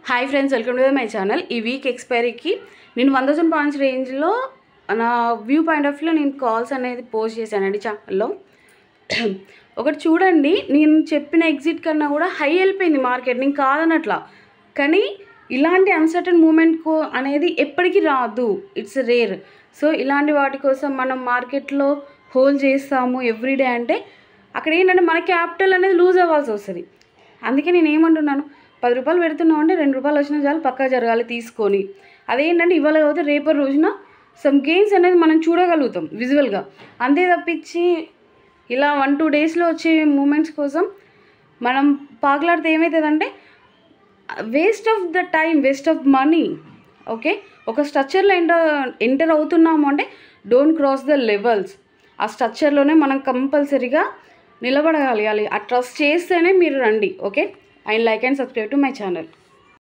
Hi friends, welcome to my channel. ఈ week ఎక్స్పైరీకి నేను 1000 points రేంజ్లో నా వ్యూ పాయింట్ ఆఫ్ వ్యూలో నేను కాల్స్ అనేది పోస్ట్ చేశానండి ఛానల్లో. ఒకటి చూడండి, నేను చెప్పిన ఎగ్జిట్ కన్నా కూడా హై వెళ్ళిపోయింది మార్కెట్. నేను కాదనట్లా, కానీ ఇలాంటి అన్సర్టన్ మూమెంట్ అనేది ఎప్పటికీ రాదు, ఇట్స్ రేర్. సో ఇలాంటి వాటి కోసం మనం మార్కెట్లో హోల్డ్ చేస్తాము ఎవ్రీడే అంటే అక్కడ ఏంటంటే మన క్యాపిటల్ అనేది లూజ్ అవ్వాల్సి వస్తుంది. అందుకే నేను ఏమంటున్నాను, 10 రూపాయలు పెడుతున్నాం అంటే 2 రూపాయలు వచ్చినా చాలు, పక్కా జరగాలి తీసుకొని. అదేంటంటే ఇవాళ కాకపోతే రేపటి రోజున సమ్ గెయిన్స్ అనేది మనం చూడగలుగుతాం విజువల్గా. అంతే తప్పించి ఇలా 1-2 డేస్లో వచ్చే మూమెంట్స్ కోసం మనం పాకులాడితే ఏమవుతుందంటే waste of the time, waste of money. Okay, ఒక స్ట్రక్చర్లో ఎంటర్ అవుతున్నాము అంటే డోంట్ క్రాస్ ద లెవెల్స్. ఆ స్ట్రక్చర్లోనే మనం కంపల్సరీగా నిలబడగలగాలి. ఆ ట్రస్ట్ చేస్తేనే మీరు రండి. Okay, and like and subscribe to my channel.